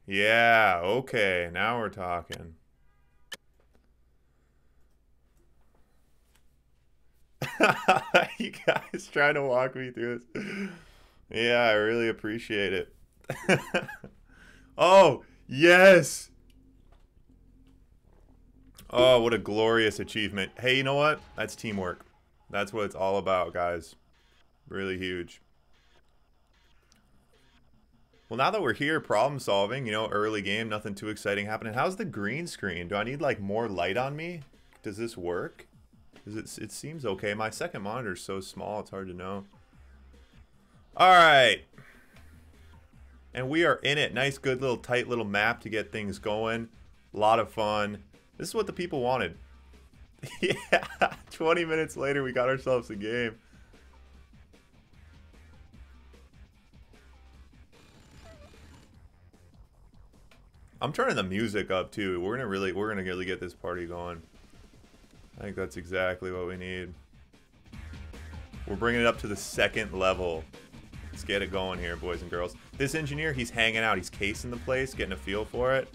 Yeah, okay, now we're talking. You guys trying to walk me through this? Yeah, I really appreciate it. Oh, yes! Oh, what a glorious achievement. Hey, you know what? That's teamwork. That's what it's all about, guys. Really huge. Well, now that we're here, problem solving, early game, nothing too exciting happening. How's the green screen? Do I need, like, more light on me? Does this work? It seems okay. My second monitor's so small, it's hard to know. Alright. And we are in it. Nice, good little, tight little map to get things going. A lot of fun. This is what the people wanted. Yeah, 20 minutes later, we got ourselves a game. I'm turning the music up too. We're gonna really get this party going. I think that's exactly what we need. We're bringing it up to the second level. Let's get it going here, boys and girls. This engineer, he's hanging out. He's casing the place, getting a feel for it.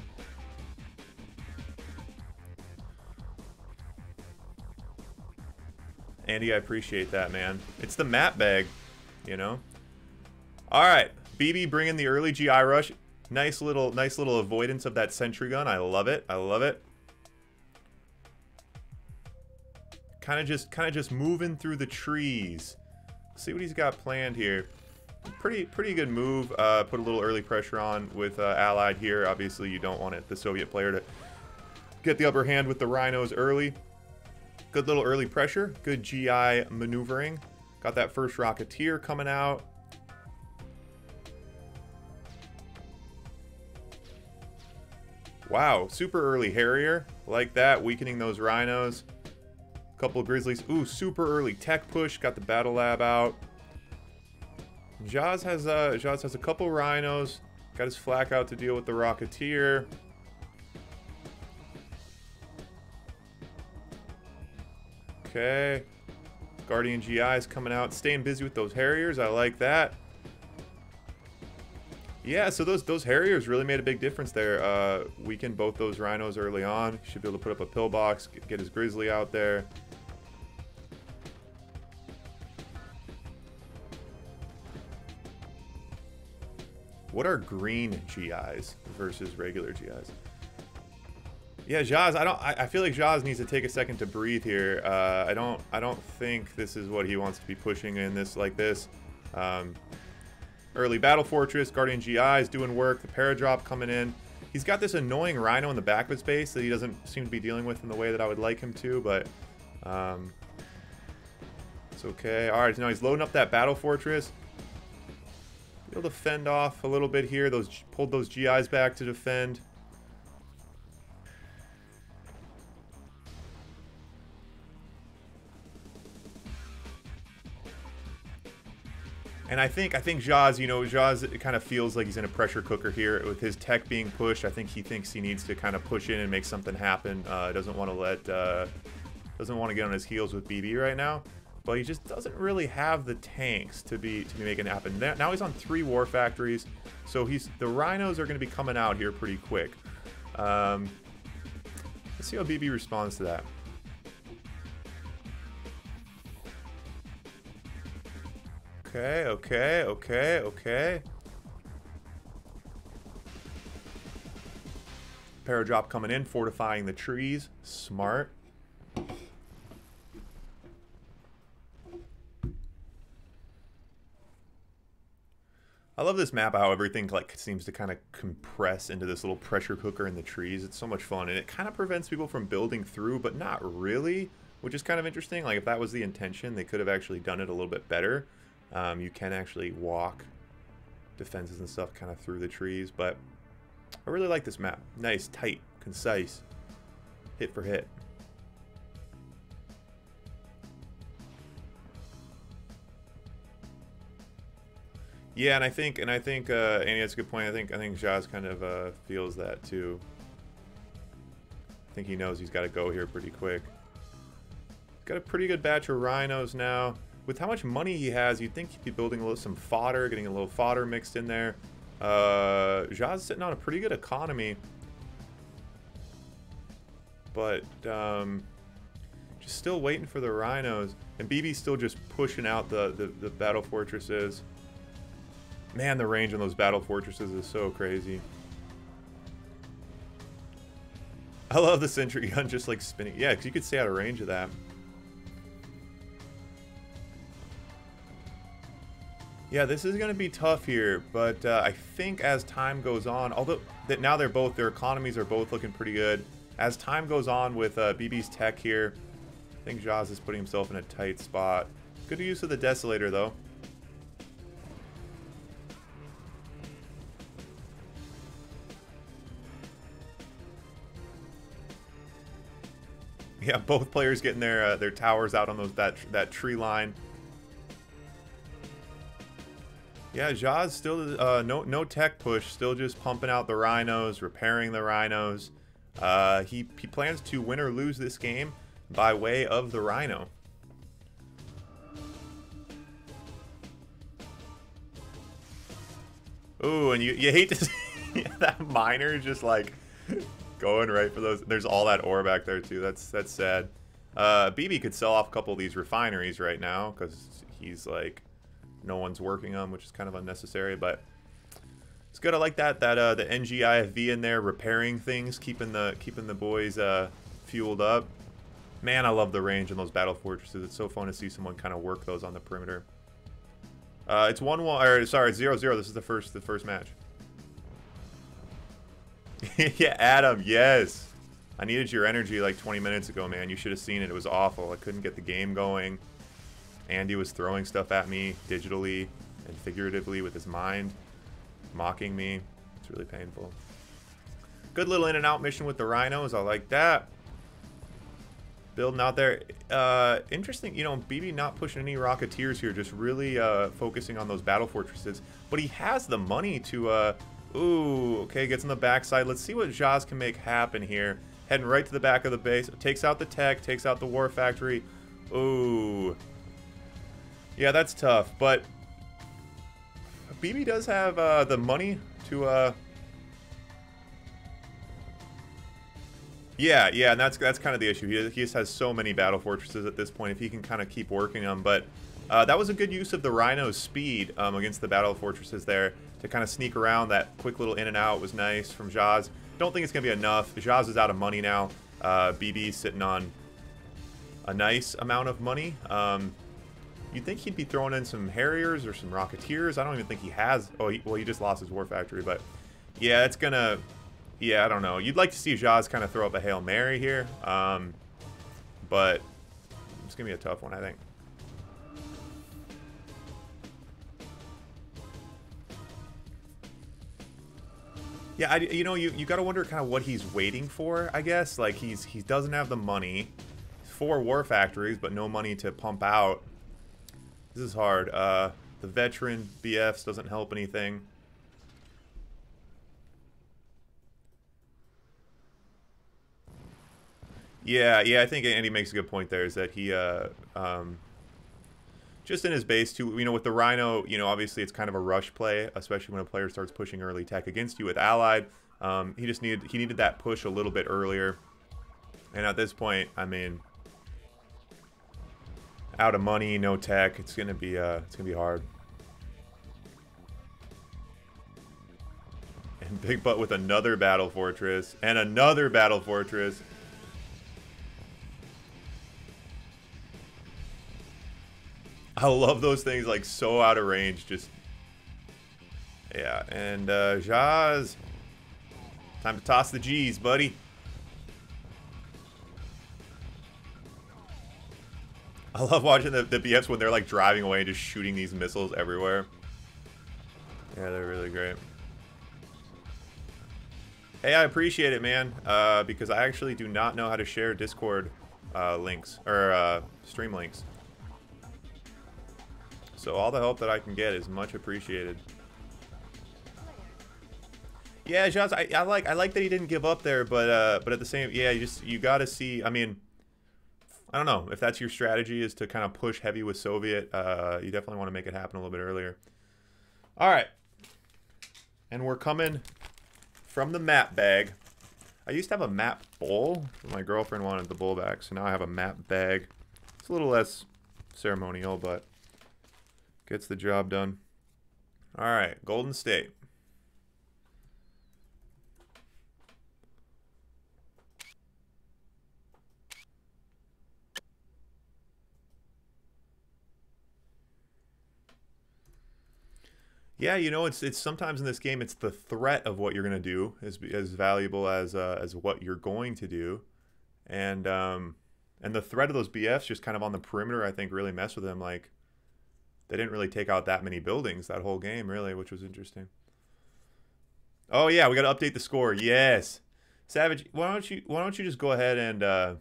Andy, I appreciate that, man. It's the map bag, you know? Alright, BB bringing the early GI rush. Nice little avoidance of that sentry gun. I love it. I love it. Kind of just moving through the trees. See what he's got planned here. Pretty good move. Put a little early pressure on with Allied here. Obviously, you don't want the Soviet player to get the upper hand with the Rhinos early. Good little early pressure. Good GI maneuvering. Got that first Rocketeer coming out. Wow, super early Harrier. Like that, weakening those Rhinos. Couple of Grizzlies. Ooh, super early tech push. Got the Battle Lab out. Zhaz has a couple Rhinos. Got his flak out to deal with the Rocketeer. Okay. Guardian GI's coming out. Staying busy with those Harriers. I like that. Yeah, so those Harriers really made a big difference there. Weakened both those Rhinos early on. Should be able to put up a pillbox, get his Grizzly out there. What are green GIs versus regular GIs? Yeah, Zhaz, I feel like Zhaz needs to take a second to breathe here. I don't think this is what he wants to be pushing in this like this. Early Battle Fortress, Guardian GI is doing work, the Paradrop coming in. He's got this annoying Rhino in the back of his base that he doesn't seem to be dealing with in the way that I would like him to, but it's okay. Alright, so now he's loading up that Battle Fortress. Be able to fend off a little bit here. Pulled those GIs back to defend. And I think Zhaz, Zhaz kind of feels like he's in a pressure cooker here with his tech being pushed. I think he thinks he needs to kind of push in and make something happen. Doesn't want to get on his heels with BB right now. But he just doesn't really have the tanks to be making it happen. Now he's on 3 war factories, so the Rhinos are going to be coming out here pretty quick. Let's see how BB responds to that. Okay. Paradrop coming in, fortifying the trees. Smart. I love this map, how everything seems to kind of compress into this little pressure cooker in the trees. It's so much fun, and it kind of prevents people from building through, but not really, which is kind of interesting. Like, if that was the intention, they could have actually done it a little bit better. You can actually walk defenses and stuff kind of through the trees, but I really like this map. Nice, tight, concise, hit for hit. Yeah, and I think Andy, that's a good point. I think Zhaz kind of feels that too. I think he knows he's got to go here pretty quick. Got a pretty good batch of Rhinos now. With how much money he has, you'd think he'd be building some fodder, getting a little fodder mixed in there. Zha's sitting on a pretty good economy. But, just still waiting for the rhinos. And BB's still just pushing out the battle fortresses. Man, the range on those battle fortresses is so crazy. I love the sentry gun just like spinning. Yeah, because you could stay out of range of that. Yeah, this is going to be tough here, but I think as time goes on, although now their economies are both looking pretty good. As time goes on with BB's tech here, I think Zhaz is putting himself in a tight spot. Good use of the Desolator, though. Yeah, both players getting their towers out on that tree line. Yeah, Zhaz still no tech push, still just pumping out the rhinos, repairing the rhinos. He plans to win or lose this game by way of the rhino. Ooh, and you hate to see that miner just like going right for those. There's all that ore back there too. That's sad. BB could sell off a couple of these refineries right now because he's like no one's working on, which is kind of unnecessary, but it's good. I like that the NGIFV in there repairing things, keeping the boys fueled up. Man, I love the range in those battle fortresses. It's so fun to see someone kind of work those on the perimeter. It's 1-1, or sorry, it's 0-0. This is the first match. Yeah, Adam, yes. I needed your energy like 20 minutes ago, man. You should have seen it. It was awful. I couldn't get the game going. Andy was throwing stuff at me digitally and figuratively with his mind, mocking me. It's really painful. Good little in and out mission with the rhinos. I like that. Building out there. Interesting, you know, BB not pushing any Rocketeers here, just really focusing on those battle fortresses. But he has the money to, ooh, okay, gets on the backside. Let's see what Zhaz can make happen here. Heading right to the back of the base. Takes out the tech, takes out the war factory. Ooh. Yeah, that's tough, but BB does have the money to yeah, and that's kind of the issue. He just has so many battle fortresses at this point. If he can kind of keep working them, but that was a good use of the Rhino's speed against the battle fortresses there to kind of sneak around. That quick little in and out was nice from Zhaz. Don't think it's gonna be enough. Zhaz is out of money now. BB sitting on a nice amount of money. You'd think he'd be throwing in some Harriers or some Rocketeers. I don't even think he has. Oh, well, he just lost his War Factory, but yeah, it's gonna. Yeah, I don't know. You'd like to see Zhaz kind of throw up a Hail Mary here, but it's gonna be a tough one, I think. Yeah, you know, you got to wonder kind of what he's waiting for, I guess. Like he doesn't have the money. 4 War Factories, but no money to pump out. This is hard. The veteran BFs doesn't help anything. Yeah, I think Andy makes a good point there, is that he, just in his base too, you know, with the Rhino, you know, obviously it's kind of a rush play, especially when a player starts pushing early tech against you with Allied. He needed that push a little bit earlier. And at this point, I mean, out of money, no tech, it's gonna be hard. And Bigbutt with another battle fortress and another battle fortress. I love those things, like so out of range. Just yeah, and Zhaz, time to toss the G's, buddy. I love watching the BFs when they're like driving away and just shooting these missiles everywhere. Yeah, they're really great. Hey, I appreciate it, man, because I actually do not know how to share Discord links, or stream links. So all the help that I can get is much appreciated. Yeah, Zhaz, I like that he didn't give up there, but at the same, yeah, you got to see. I mean, I don't know if that's your strategy, is to kind of push heavy with Soviet. You definitely want to make it happen a little bit earlier. All right. And we're coming from the map bag. I used to have a map bowl, but my girlfriend wanted the bowl back, so now I have a map bag. It's a little less ceremonial, but gets the job done. All right, Golden State. Yeah, you know, it's sometimes in this game, it's the threat of what you're gonna do is as valuable as what you're going to do, and the threat of those BFs just kind of on the perimeter, I think, really mess with them. Like, they didn't really take out that many buildings that whole game, really, which was interesting. Oh yeah, we got to update the score. Yes, Savage. Why don't you just go ahead and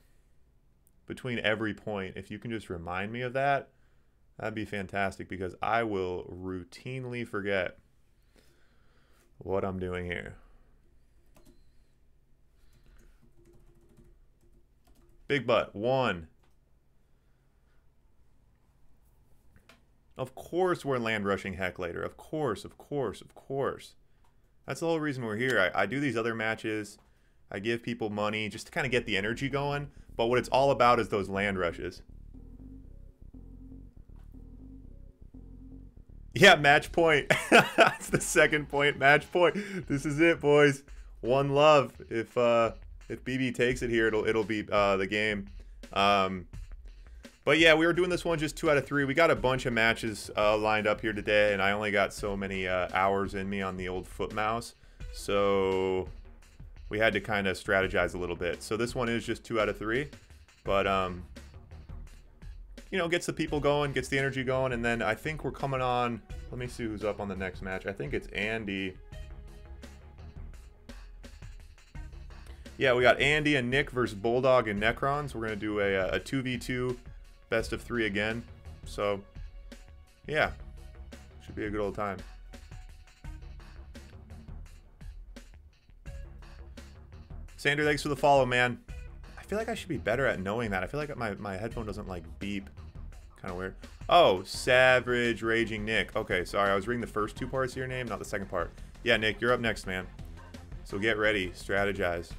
between every point, if you can just remind me of that. That'd be fantastic because I will routinely forget what I'm doing here. Bigbutt, 1. Of course we're land rushing heck later. Of course, of course, of course. That's the whole reason we're here. I do these other matches. I give people money just to kind of get the energy going. But what it's all about is those land rushes. Yeah, match point. That's the second point. Match point. This is it, boys. One love. If BB takes it here, it'll be the game. But yeah, we were doing this one just 2 out of 3. We got a bunch of matches lined up here today, and I only got so many hours in me on the old foot mouse, so we had to kind of strategize a little bit. So this one is just 2 out of 3, but you know, gets the people going, gets the energy going, and then I think we're coming on. Let me see who's up on the next match. I think it's Andy. Yeah, we got Andy and Nick versus Bulldog and Necrons. We're going to do a 2v2 best of 3 again. So, yeah, should be a good old time. Sander, thanks for the follow, man. I feel like I should be better at knowing that. I feel like my headphone doesn't, like, beep. Kind of weird. Oh, Savage Raging Nick. Okay, sorry, I was reading the first 2 parts of your name, not the second part. Yeah, Nick, you're up next, man. So get ready, strategize.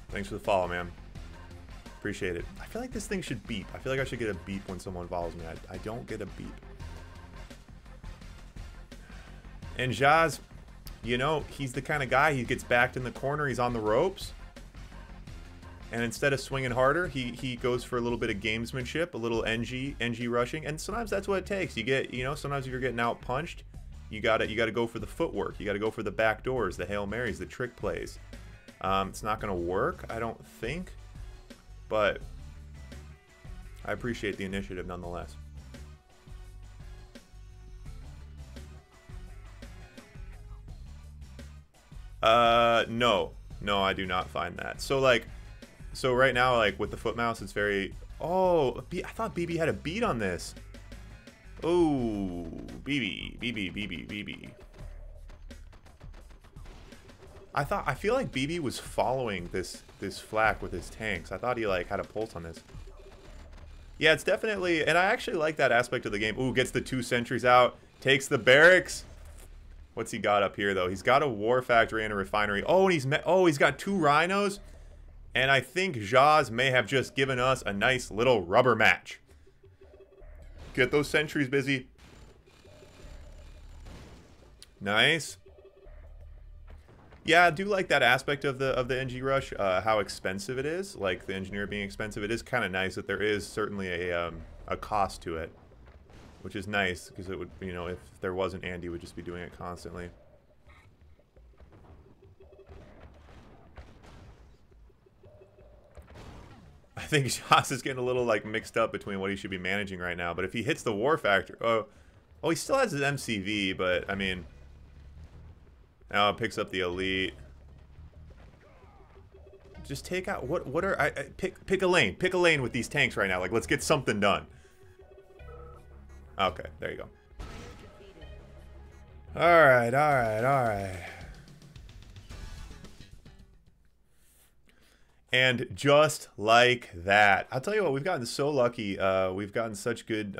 Thanks for the follow, man. Appreciate it. I feel like this thing should beep. I feel like I should get a beep when someone follows me. I don't get a beep. And Zhaz, you know, he's the kind of guy, he gets backed in the corner, he's on the ropes. And instead of swinging harder, he goes for a little bit of gamesmanship, a little NG rushing. And sometimes that's what it takes. You get, you know, sometimes if you're getting out punched, you gotta go for the footwork. You gotta go for the back doors, the Hail Marys, the trick plays. It's not gonna work, I don't think. But I appreciate the initiative nonetheless. No, I do not find that. So like, so right now, like with the foot mouse, it's very. Oh, I thought BB had a beat on this. Oh, BB. I feel like BB was following this flak with his tanks. I thought he like had a pulse on this. Yeah, it's definitely, and I actually like that aspect of the game. Ooh, gets the 2 sentries out, takes the barracks. What's he got up here though? He's got a war factory and a refinery. Oh, and he's got 2 rhinos. And I think Zhaz may have just given us a nice little rubber match. Get those sentries busy. Nice. Yeah, I do like that aspect of the NG rush, how expensive it is. Like the engineer being expensive, it is kind of nice that there is certainly a cost to it, which is nice because it would, you know, if there wasn't, Andy would just be doing it constantly. I think Zhaz is getting a little like mixed up between what he should be managing right now. But if he hits the war factor, oh, he still has his MCV, but I mean, now it picks up the elite. Just take out what are pick a lane. Pick a lane with these tanks right now. Like, let's get something done. Okay, there you go. All right. And just like that, I'll tell you what, we've gotten so lucky. We've gotten such good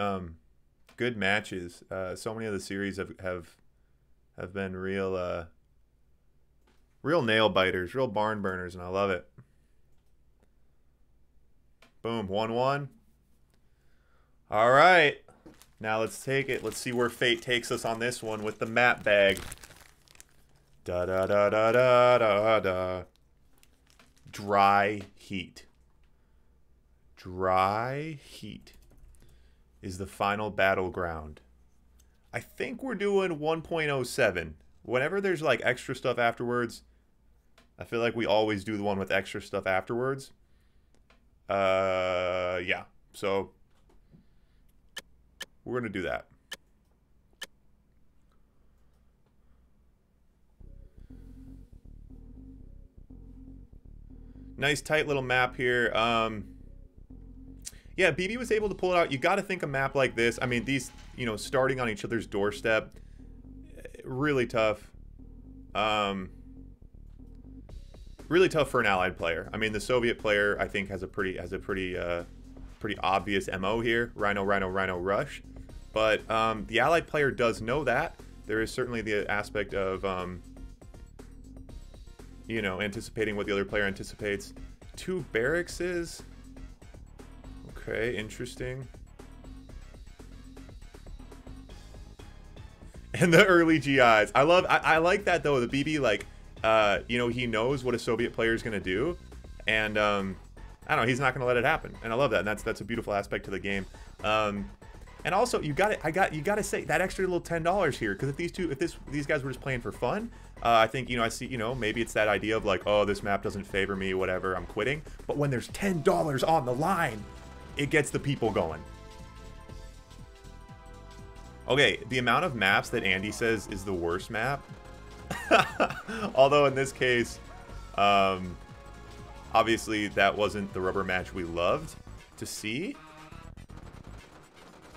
good matches. So many of the series have been real real nail biters, real barn burners, and I love it. Boom, 1-1. All right. Now let's take it. Let's see where fate takes us on this one with the map bag. Da da da da da da da. Dry heat. Dry heat is the final battleground. I think we're doing 1.07. Whenever there's like extra stuff afterwards, I feel like we always do the one with extra stuff afterwards. Yeah. So we're going to do that. Nice tight little map here. Yeah, BB was able to pull it out. You got to think a map like this. I mean, these, you know, starting on each other's doorstep, really tough. Really tough for an allied player. I mean, the Soviet player, I think, has a pretty obvious MO here. Rhino, Rhino, Rhino, rush. But the allied player does know that. There is certainly the aspect of, you know, anticipating what the other player anticipates. 2 barracks. Okay, interesting. And the early GIs. I like that, though. The BB, like, you know, he knows what a Soviet player is going to do. And, I don't know, he's not going to let it happen. And I love that. And that's a beautiful aspect to the game. And also, you got to say that extra little $10 here, because if these guys were just playing for fun, I think, you know, I see, you know, maybe it's that idea of like, oh, this map doesn't favor me, whatever, I'm quitting. But when there's $10 on the line, it gets the people going. Okay, the amount of maps that Andy says is the worst map. Although in this case, obviously that wasn't the rubber match we loved to see.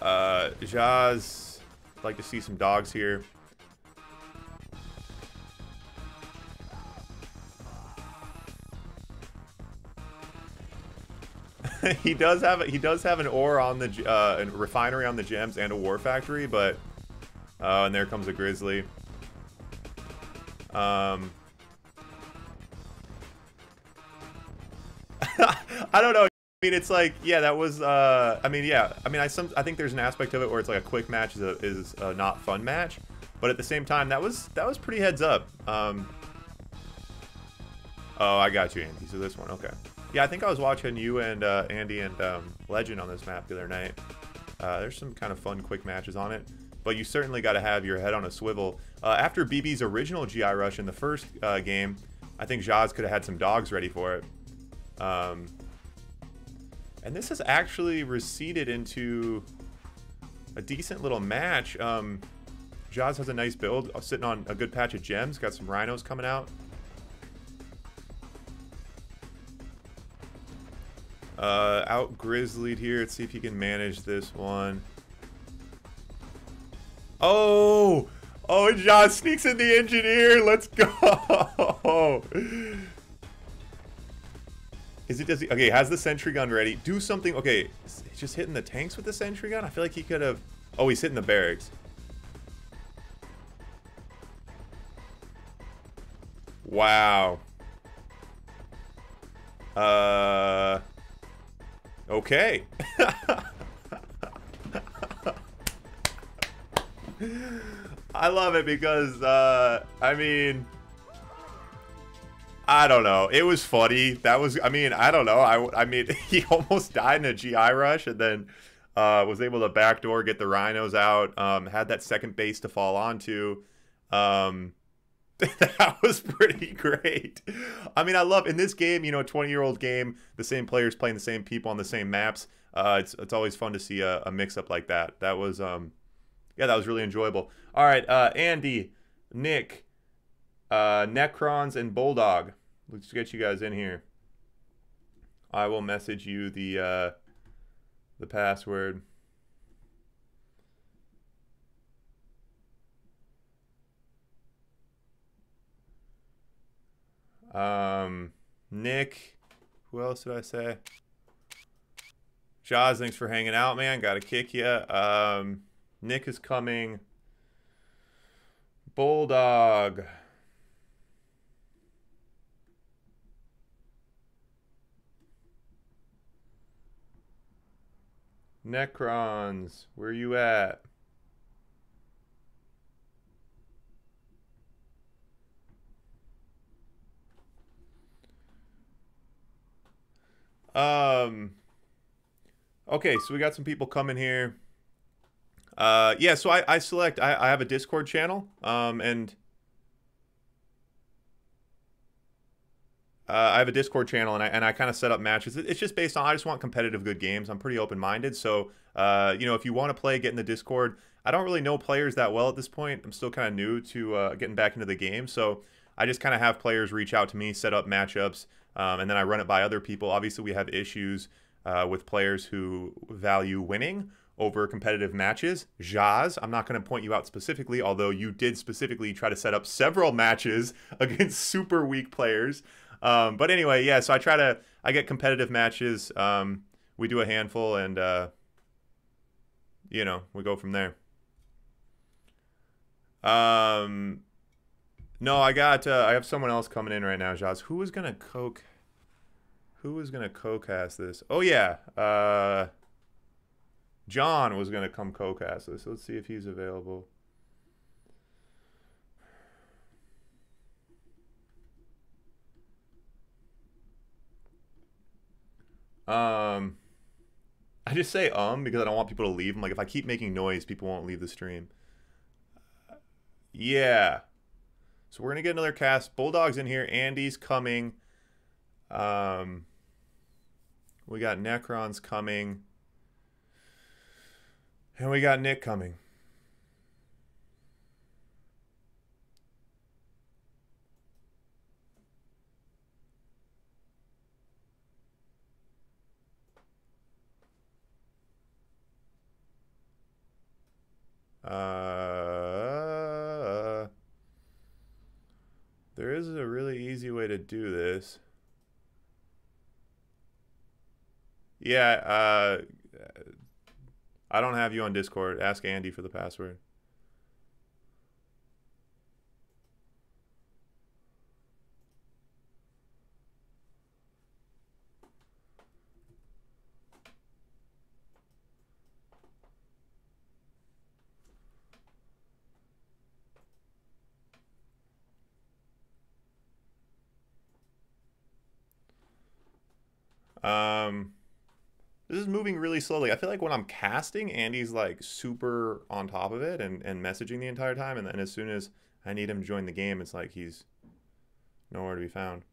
Zhaz, I'd like to see some dogs here. he does have an ore on the a refinery on the gems and a war factory, but and there comes a grizzly. I don't know. I mean, it's like, yeah, that was. I mean, yeah. I mean, I think there's an aspect of it where it's like a quick match is a not fun match, but at the same time, that was pretty heads up. Oh, I got you, Andy. So this one, okay. Yeah, I think I was watching you and Andy and Legend on this map the other night. There's some kind of fun quick matches on it, but you certainly got to have your head on a swivel. After BB's original GI rush in the first game, I think Zhaz could have had some dogs ready for it. And this has actually receded into a decent little match. Zhaz has a nice build, sitting on a good patch of gems. Got some rhinos coming out. Out grizzlied here. Let's see if he can manage this one. Oh! Oh, Zhaz sneaks in the engineer. Let's go! Does he? Okay, has the sentry gun ready. Do something. Okay, he's just hitting the tanks with the sentry gun. I feel like he could have. Oh, he's hitting the barracks. Wow. Okay. I love it because, I mean, I don't know. It was funny. That was, I mean, I don't know. I mean, he almost died in a GI rush and then was able to backdoor, get the rhinos out, had that second base to fall onto. That was pretty great. I mean, I love in this game, you know, a 20-year-old game, the same players playing the same people on the same maps. It's always fun to see a mix-up like that. That was, yeah, that was really enjoyable. All right, Andy, Nick, Necrons, and Bulldog. Let's get you guys in here. I will message you the password. Nick, Who else did I say? Jaws, thanks for hanging out, man. Gotta kick ya. Nick is coming. Bulldog. Necrons, where you at? Okay, so we got some people coming here. Yeah, so I select, I have a Discord channel, and I have a Discord channel, and I kind of set up matches. It's just based on, I just want competitive good games. I'm pretty open-minded, so, you know, if you want to play, get in the Discord. I don't really know players that well at this point. I'm still kind of new to getting back into the game, so I just kind of have players reach out to me, set up matchups, and then I run it by other people. Obviously, we have issues with players who value winning over competitive matches. Zhaz, I'm not going to point you out specifically, although you did specifically try to set up several matches against super weak players. But anyway, yeah, so I get competitive matches. We do a handful, and, you know, we go from there. No, I have someone else coming in right now, Zhaz. Who was going to co-cast this? Oh, yeah. John was going to come co-cast this. Let's see if he's available. I just say because I don't want people to leave. I'm like, if I keep making noise, people won't leave the stream. Yeah. So we're going to get another cast. Bulldog's in here. Andy's coming. We got Necrons coming. And we got Nick coming. There is a really easy way to do this. Yeah, I don't have you on Discord. Ask Andy for the password. This is moving really slowly. I feel like when I'm casting, Andy's like super on top of it and messaging the entire time, and then as soon as I need him to join the game, it's like he's nowhere to be found.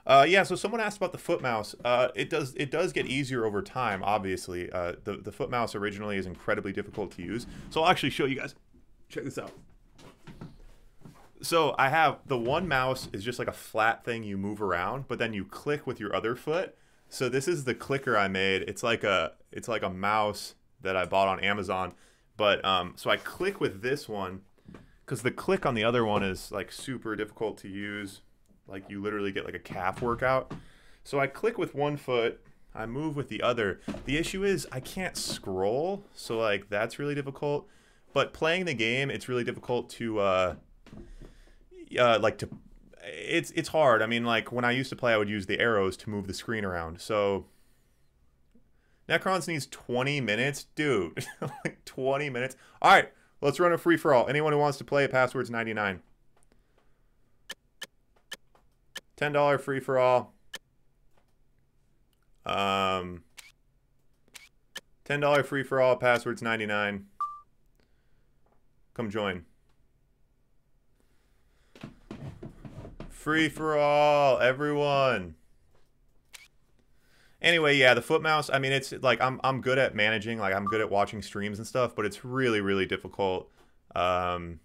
Yeah, so someone asked about the foot mouse. It does get easier over time, obviously. The foot mouse originally is incredibly difficult to use. So I'll actually show you guys. Check this out. So I have the one mouse is just like a flat thing you move around, but then you click with your other foot. So this is the clicker I made. It's like a mouse that I bought on Amazon. But so I click with this one because the click on the other one is like super difficult to use. Like you literally get like a calf workout. So I click with one foot, I move with the other. The issue is I can't scroll, so like that's really difficult. But playing the game, it's really difficult to it's hard. I mean, like when I used to play, I would use the arrows to move the screen around. So Necrons needs 20 minutes, dude. Like 20 minutes. All right, let's run a free for all. Anyone who wants to play, password's 99. $10 free for all. $10 free for all. Password's 99. Come join. Free for all, everyone. Anyway, yeah, the foot mouse, I mean, it's like I'm good at managing, like I'm good at watching streams and stuff, but it's really, really difficult to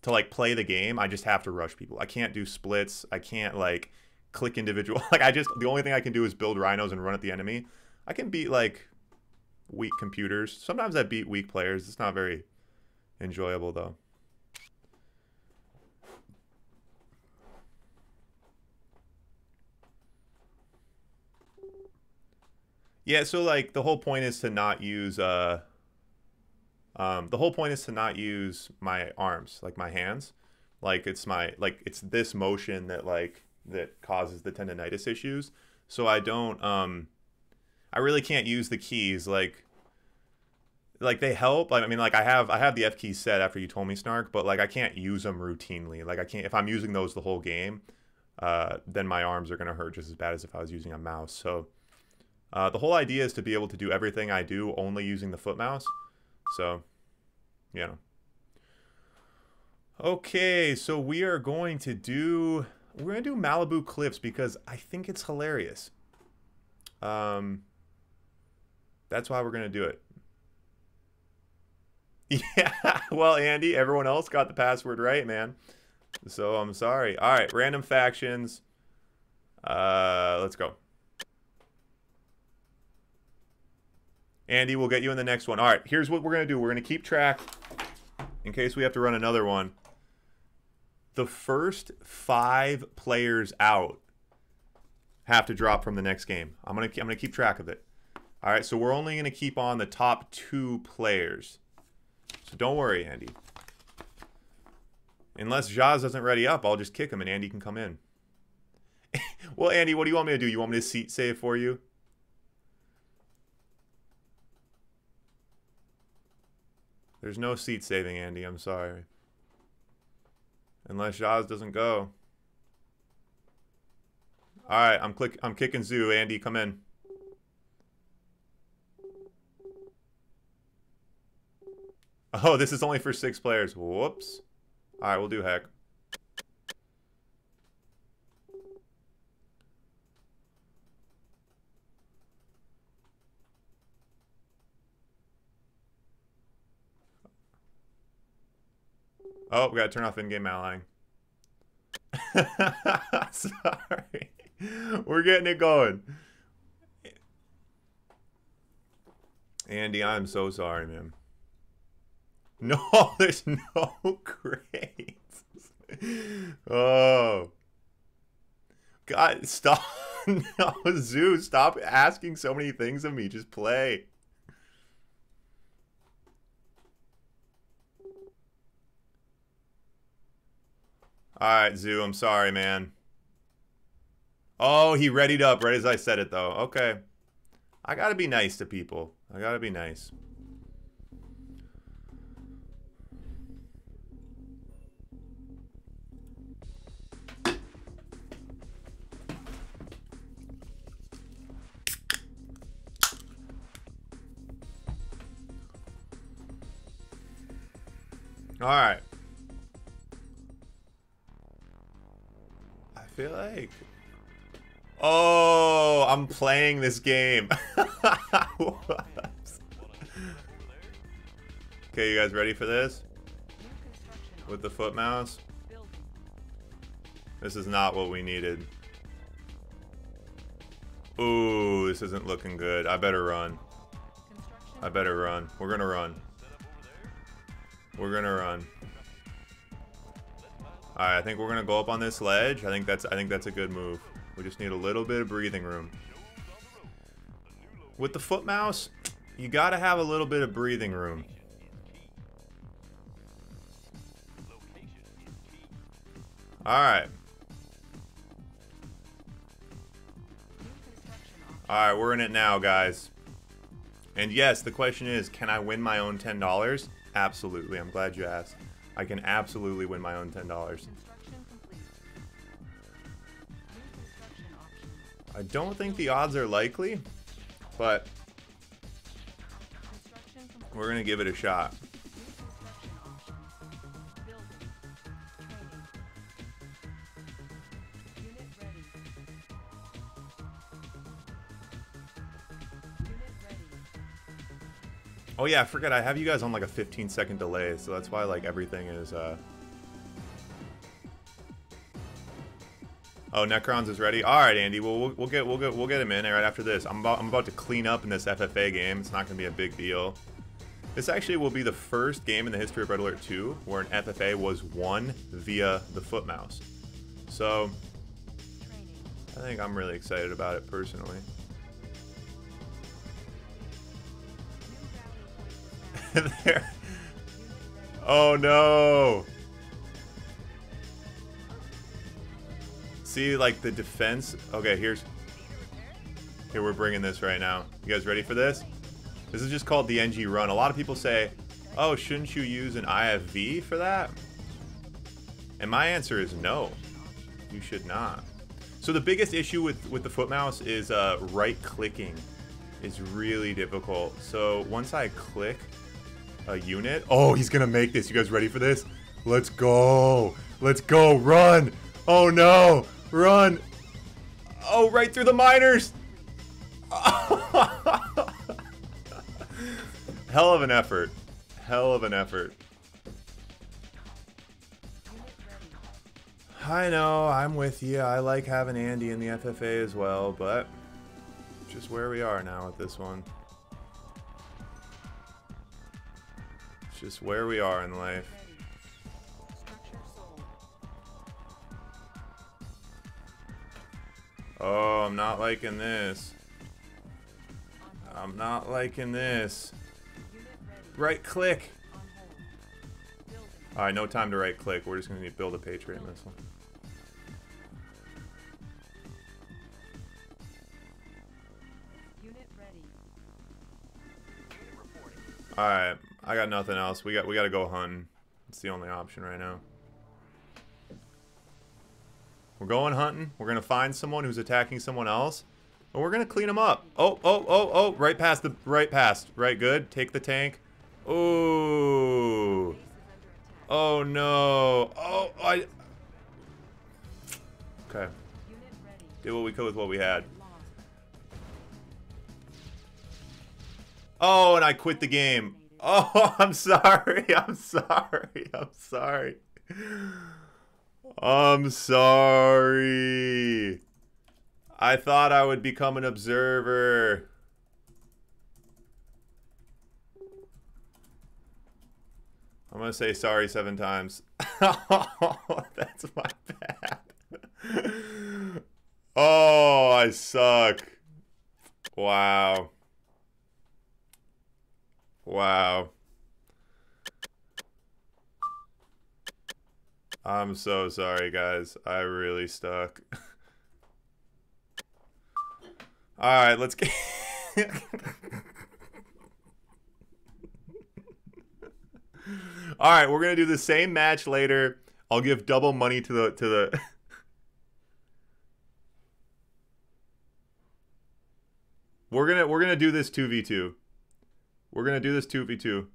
like play the game. I just have to rush people. I can't do splits. I can't like click individual. Like the only thing I can do is build rhinos and run at the enemy. I can beat like weak computers. Sometimes I beat weak players. It's not very enjoyable though. Yeah, so like the whole point is to not use the whole point is to not use my arms, like my hands. Like it's this motion that that causes the tendonitis issues. So I don't I really can't use the keys like they help. I mean, like I have the F keys set after you told me, Snark, but like I can't use them routinely. Like I can't, if I'm using those the whole game, then my arms are gonna hurt just as bad as if I was using a mouse. So the whole idea is to be able to do everything I do only using the foot mouse. So, you know. Okay, so we're gonna do Malibu Cliffs because I think it's hilarious. That's why we're gonna do it. Yeah, well, Andy, everyone else got the password right, man. So I'm sorry. All right, random factions. Let's go. Andy, we'll get you in the next one. All right, here's what we're going to do. We're going to keep track in case we have to run another one. The first 5 players out have to drop from the next game. I'm going to keep track of it. All right, so we're only going to keep on the top 2 players. So don't worry, Andy. Unless Zhaz doesn't ready up, I'll just kick him and Andy can come in. Well, Andy, what do you want me to do? You want me to seat save for you? There's no seat saving, Andy. I'm sorry. Unless Zhaz doesn't go. All right, I'm kicking Zoo. Andy, come in. Oh, this is only for 6 players. Whoops. All right, we'll do heck. Oh, we gotta turn off in-game allying. Sorry. We're getting it going. Andy, I'm so sorry, man. No, there's no crates. Oh. God, stop. No, Zoo, stop asking so many things of me. Just play. Alright, Zoo, I'm sorry, man. Oh, he readied up right as I said it, though. Okay. I gotta be nice to people. I gotta be nice. Alright. I feel like... Oh, I'm playing this game. Okay, you guys ready for this? With the foot mouse? This is not what we needed. Ooh, this isn't looking good. I better run. I better run. We're gonna run. We're gonna run. Alright, I think we're gonna go up on this ledge. I think that's a good move. We just need a little bit of breathing room. With the foot mouse, you gotta have a little bit of breathing room. Alright. Alright, we're in it now, guys. And yes, the question is, can I win my own $10? Absolutely. I'm glad you asked. I can absolutely win my own $10. I don't think the odds are likely, but we're going to give it a shot. Oh yeah, I forgot I have you guys on like a 15-second delay, so that's why like everything is Oh, Necrons is ready. All right, Andy. Well, we'll get him in right after this. I'm about to clean up in this FFA game. It's not going to be a big deal. This actually will be the first game in the history of Red Alert 2 where an FFA was won via the foot mouse. So, I think I'm really excited about it personally. there. Oh no. See, like the defense. Okay, here we're bringing this right now. You guys ready for this? This is just called the NG run. A lot of people say, oh, shouldn't you use an IFV for that? And my answer is no. You should not. So the biggest issue with the foot mouse is right clicking is really difficult. So once I click a unit, oh, he's gonna make this. You guys ready for this? Let's go. Let's go. Run. Oh no. Run. Oh, right through the miners. Hell of an effort. Hell of an effort. I know, I'm with you. I like having Andy in the FFA as well, but just where we are now with this one. It's just where we are in life. Oh, I'm not liking this. I'm not liking this. Right click. Alright, no time to right click. We're just going to need to build a Patriot missile. Alright, I got nothing else. We got to go hunting. It's the only option right now. We're going hunting. We're going to find someone who's attacking someone else. And we're going to clean them up. Oh. Right past. Right, good. Take the tank. Oh. Oh, no. Oh, Okay. Did what we could with what we had. Oh, and I quit the game. Oh, I'm sorry. I'm sorry. I'm sorry. I'm sorry. I thought I would become an observer. I'm going to say sorry 7 times. Oh, that's my bad. Oh, I suck. Wow. Wow. I'm so sorry, guys. I really stuck. Alright, let's get... Alright, we're gonna do the same match later. I'll give double money to the We're gonna do this 2v2. We're gonna do this 2v2.